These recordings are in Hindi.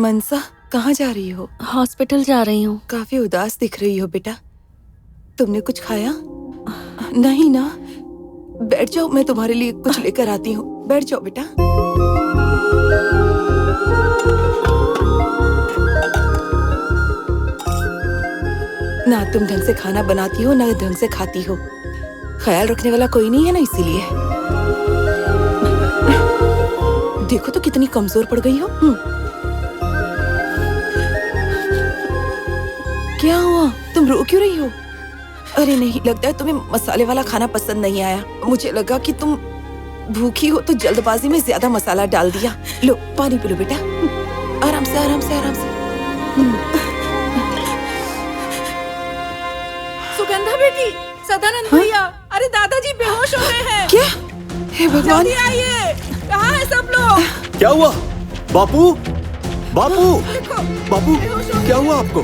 मनसा, कहाँ जा रही हो? हॉस्पिटल जा रही हूँ। काफी उदास दिख रही हो बेटा। तुमने कुछ खाया? नहीं ना? बैठ जाओ, मैं तुम्हारे लिए कुछ लेकर आती हूँ। बैठ जाओ बेटा। ना तुम ढंग से खाना बनाती हो, ना ढंग से खाती हो। ख्याल रखने वाला कोई नहीं है ना, इसीलिए। देखो तो कितनी कमजोर पड़ गई हो। क्या हुआ? तुम रो क्यों रही हो? अरे नहीं, लगता है तुम्हें मसाले वाला खाना पसंद नहीं आया। मुझे लगा कि तुम भूखी हो तो जल्दबाजी में ज्यादा मसाला डाल दिया। लो पानी पी लो बेटा। आराम से आराम से आराम से। सुगंधा बेटी, सदानंद भैया, अरे दादाजी बेहोश हो गए हैं। क्या? हे भगवान, जल्दी आइए, कहाँ है सब लोग? क्या हुआ? बापू, बापू, देखो, बापू, क्या हुआ आपको?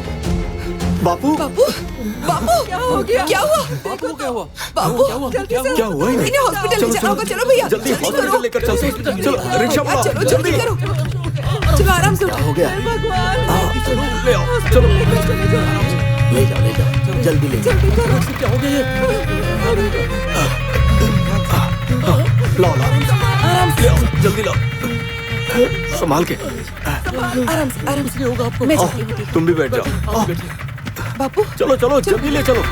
बापू, बापू, बापू, क्या हो गया? क्या हुआ? बापू क्या हुआ? बापू, क्या हुआ इन्हें? इन्हें हॉस्पिटल ले जाना होगा। चलो भैया, जल्दी हॉस्पिटल लेकर चलते हैं। चलो रिक्शा बुलाओ, चलो जल्दी करो। चलो आराम से उठो। हो गया? भगवान, ले आओ, चलो ले जाओ, जल्दी ले जाओ। क्या हो गया ये? लाओ आराम से, ले आओ, जल्दी लाओ, संभाल के। आराम से, आराम से। होगा आपको? मैं जाती हूँ। तुम भी बैठ जाओ। बापू, चलो चलो जल्दी ले चलो।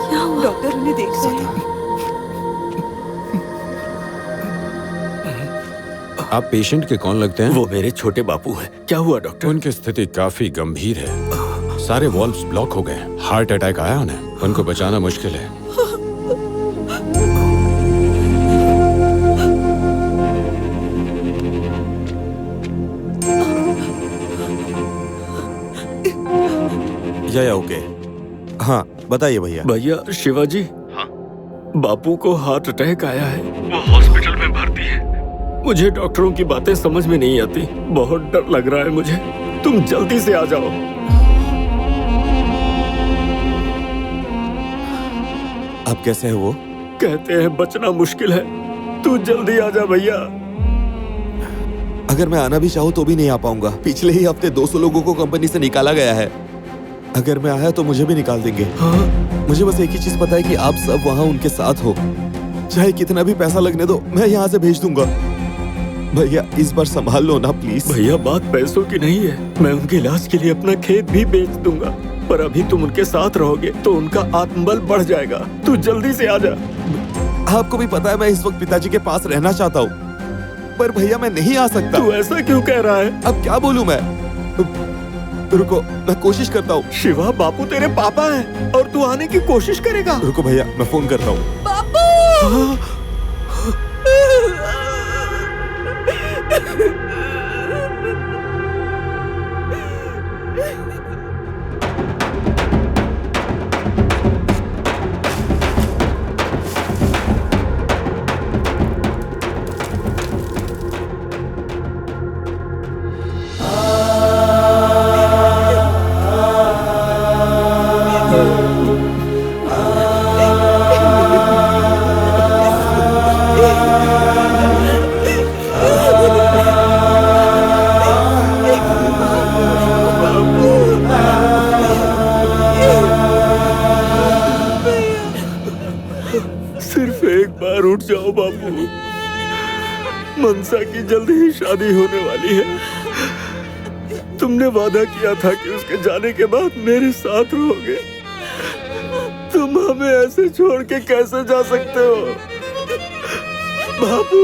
क्या हुआ? डॉक्टर उन्हें देख रहे हैं। आप पेशेंट के कौन लगते हैं? वो मेरे छोटे बापू हैं। क्या हुआ डॉक्टर? उनकी स्थिति काफी गंभीर है। सारे वॉल्व्स ब्लॉक हो गए। हार्ट अटैक आया उन्हें। उनको बचाना मुश्किल है। या ओके। हाँ बताइए भैया। भैया शिवाजी, बापू को हार्ट अटैक आया है। वो हॉस्पिटल में भर्ती है। मुझे डॉक्टरों की बातें समझ में नहीं आती। बहुत डर लग रहा है मुझे। तुम जल्दी से आ जाओ। अब कैसे है वो? कहते हैं बचना मुश्किल है। तू जल्दी आ जा भैया। अगर मैं आना भी चाहूँ तो भी नहीं आ पाऊंगा। पिछले ही हफ्ते 200 लोगों को कंपनी से निकाला गया है। अगर मैं आया तो मुझे भी निकाल देंगे। हाँ? मुझे बस एक ही चीज पता है कि आप सब वहाँ उनके साथ हो। चाहे कितना भी पैसा लगने दो, मैं यहाँ से भेज दूंगा। भैया इस बार संभाल लो ना प्लीज। भैया बात पैसों की नहीं है। मैं उनके इलाज के लिए अपना खेत भी बेच दूंगा। पर अभी तुम उनके साथ रहोगे तो उनका आत्मबल बढ़ जाएगा। तू जल्दी से आ जा। आपको भी पता है मैं इस वक्त पिताजी के पास रहना चाहता हूँ, पर भैया मैं नहीं आ सकता। तू ऐसा क्यों कह रहा है? अब क्या बोलूं मैं? रुको, मैं कोशिश करता हूँ। शिवा, बापू तेरे पापा हैं और तू आने की कोशिश करेगा। रुको भैया, मैं फोन करता हूँ। बापू, सिर्फ एक बार उठ जाओ बापू। मनसा की जल्दी ही शादी होने वाली है। तुमने वादा किया था कि उसके जाने के बाद मेरे साथ रहोगे। तुम हमें ऐसे छोड़ के कैसे जा सकते हो बापू?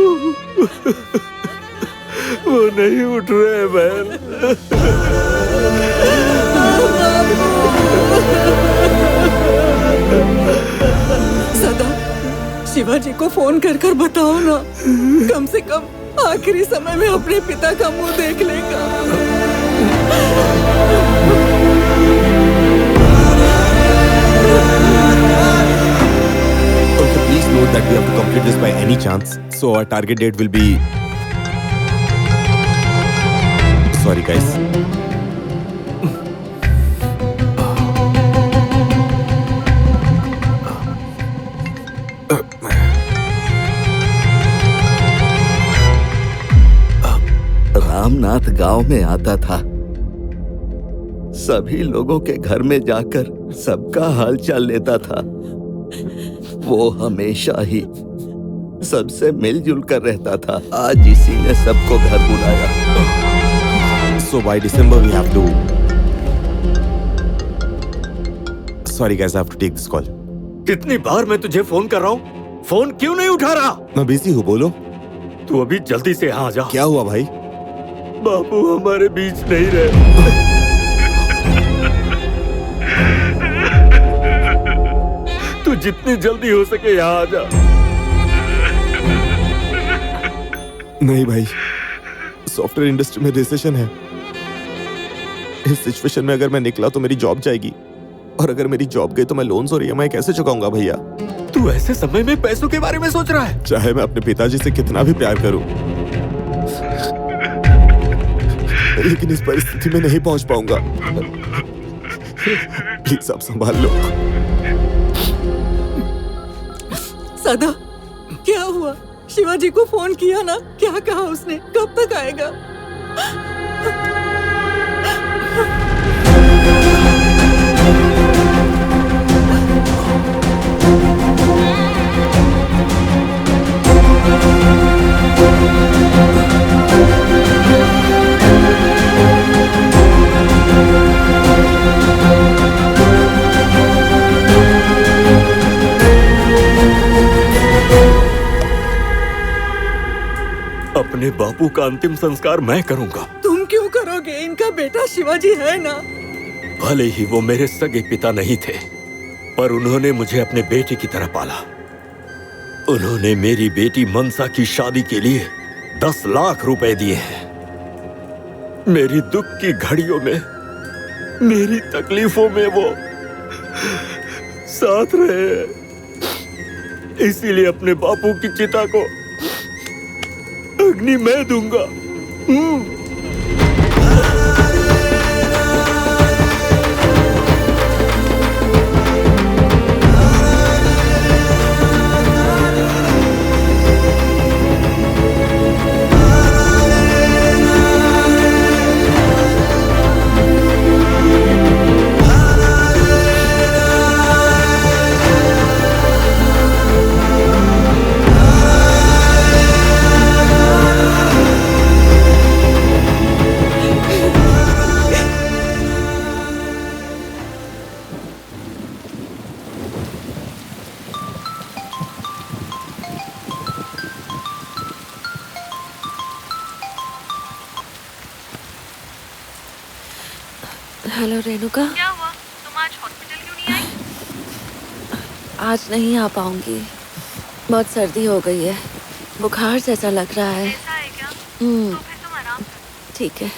वो नहीं उठ रहे बहन। सदा, शिवाजी को फोन कर कर बताओ ना। कम से कम आखिरी समय में अपने पिता का मुंह देख लेगा। Please note that we have to complete this by any chance. So our target date will be. Sorry, guys. Ramnath गांव में आता था। सभी लोगों के घर में जाकर सबका हालचाल लेता था। वो हमेशा ही सबसे मिलजुल कर रहता था। आज इसी ने सबको घर बुलाया। So by December we have to. Sorry guys, I have to take this call. कितनी बार मैं तुझे फोन कर रहा हूँ, फोन क्यों नहीं उठा रहा? मैं बिजी हूँ, बोलो। तू अभी जल्दी से यहाँ आ जा। क्या हुआ भाई? बापू हमारे बीच नहीं रहे। तू जितनी जल्दी हो सके यहाँ आ जा। नहीं भाई, सॉफ्टवेयर इंडस्ट्री में रिसेशन है। इस सिचुएशन में अगर मैं निकला तो मेरी जॉब जाएगी, और अगर मेरी जॉब गई तो मैं लोन्स और ईएमआई कैसे चुकाऊंगा भैया? तू ऐसे समय में पैसों के बारे में सोच रहा है? चाहे मैं अपने पिताजी से कितना भी प्यार करूं, लेकिन इस परिस्थिति में नहीं पहुंच पाऊंगा। प्लीज आप संभाल लो। सदा, क्या हुआ? शिवाजी को फोन किया ना? क्या कहा उसने? कब तक आएगा? अपने बापू का अंतिम संस्कार मैं करूंगा। तुम क्यों करोगे? इनका बेटा शिवाजी है ना। भले ही वो मेरे सगे पिता नहीं थे, पर उन्होंने मुझे अपने बेटे की तरह पाला। उन्होंने मेरी बेटी मनसा की शादी के लिए 10 लाख रुपए दिए हैं। मेरी दुख की घड़ियों में, मेरी तकलीफों में वो साथ रहे हैं। इसीलिए अपने बापू की चिता को अग्नि मैं दूंगा। हेलो रेणुका। क्या हुआ? तुम आज हॉस्पिटल क्यों नहीं आई? आज नहीं आ पाऊंगी, बहुत सर्दी हो गई है, बुखार जैसा लग रहा है। ऐसा है क्या? हम्म, तो फिर तुम आराम करो। ठीक है।